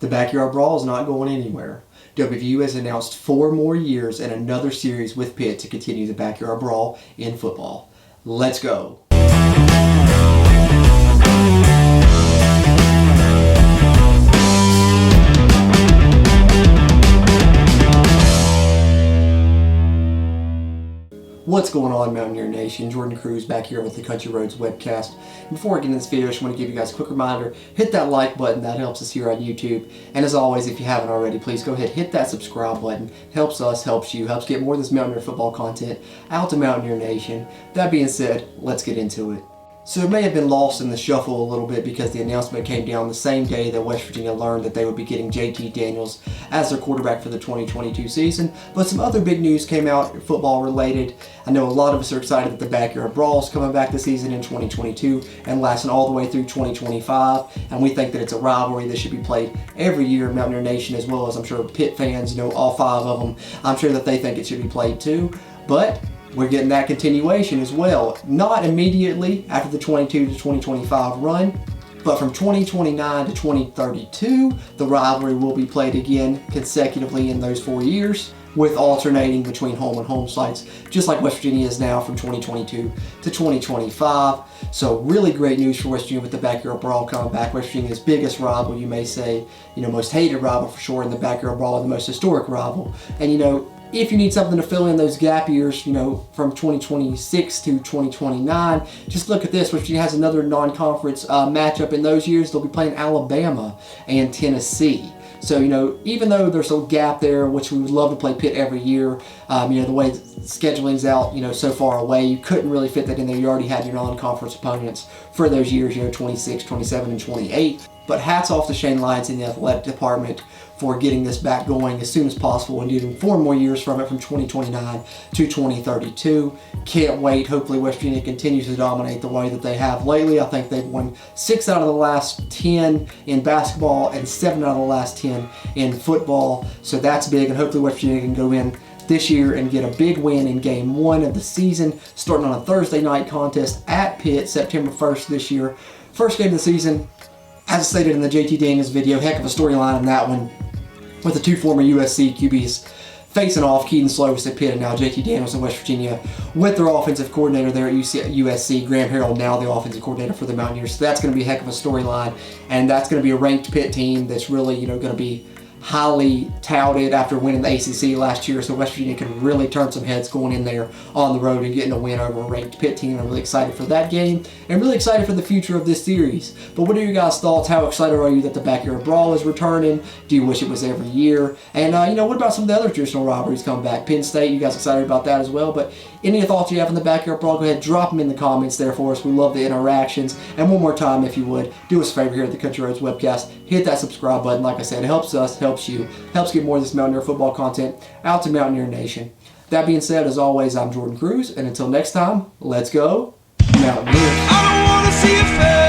The Backyard Brawl is not going anywhere. WVU has announced 4 more years and another series with Pitt to continue the Backyard Brawl in football. Let's go. What's going on, Mountaineer Nation? Jordan Cruz back here with the Country Roads Webcast. And before I get into this video, I just want to give you guys a quick reminder, hit that like button, that helps us here on YouTube. And as always, if you haven't already, please go ahead, hit that subscribe button. Helps us, helps you, helps get more of this Mountaineer football content out to Mountaineer Nation. That being said, let's get into it. So it may have been lost in the shuffle a little bit because the announcement came down the same day that West Virginia learned that they would be getting JT Daniels as their quarterback for the 2022 season. But some other big news came out, football related. I know a lot of us are excited that the Backyard Brawl is coming back this season in 2022 and lasting all the way through 2025. And we think that it's a rivalry that should be played every year in Mountaineer Nation, as well as I'm sure Pitt fans, all 5 of them. I'm sure that they think it should be played too. But we're getting that continuation as well. Not immediately after the 22 to 2025 run, but from 2029 to 2032, the rivalry will be played again consecutively in those 4 years, with alternating between home and home sites, just like West Virginia is now from 2022 to 2025. So really great news for West Virginia with the Backyard Brawl coming back. West Virginia's biggest rival, you may say, most hated rival for sure, in the Backyard Brawl, and the most historic rival. And if you need something to fill in those gap years, from 2026 to 2029, just look at this. West Virginia has another non-conference matchup in those years. They'll be playing Alabama and Tennessee. So, even though there's a gap there, which we would love to play Pitt every year, the way scheduling's out, so far away, you couldn't really fit that in there. You already had your non-conference opponents for those years, 26, 27, and 28. But hats off to Shane Lyons in the athletic department for getting this back going as soon as possible and getting 4 more years from it, from 2029 to 2032. Can't wait. Hopefully West Virginia continues to dominate the way that they have lately. I think they've won 6 out of the last 10 in basketball and 7 out of the last 10 in football. So that's big, and hopefully West Virginia can go in this year and get a big win in game 1 of the season, starting on a Thursday night contest at Pitt, September 1st this year. First game of the season. As I stated in the JT Daniels video, heck of a storyline in that one, with the 2 former USC QBs facing off, Keaton Slovis at Pitt and now JT Daniels in West Virginia, with their offensive coordinator there at USC, Graham Harrell, now the offensive coordinator for the Mountaineers. So that's going to be a heck of a storyline, and that's going to be a ranked Pitt team that's really, going to be highly touted after winning the ACC last year. So West Virginia can really turn some heads going in there on the road and getting a win over a ranked Pitt team. I'm really excited for that game and really excited for the future of this series. But what are your guys' thoughts? How excited are you that the Backyard Brawl is returning? Do you wish it was every year? And what about some of the other traditional rivalries coming back? Penn State, you guys excited about that as well? But any thoughts you have on the Backyard Brawl, go ahead, drop them in the comments there for us. We love the interactions. And one more time, if you would, do us a favor here at the Country Roads Webcast. Hit that subscribe button. Like I said, it helps us, helps you, helps get more of this Mountaineer football content out to Mountaineer Nation. That being said, as always, I'm Jordan Cruz, and until next time, let's go Mountaineers. I don't want to see you fail.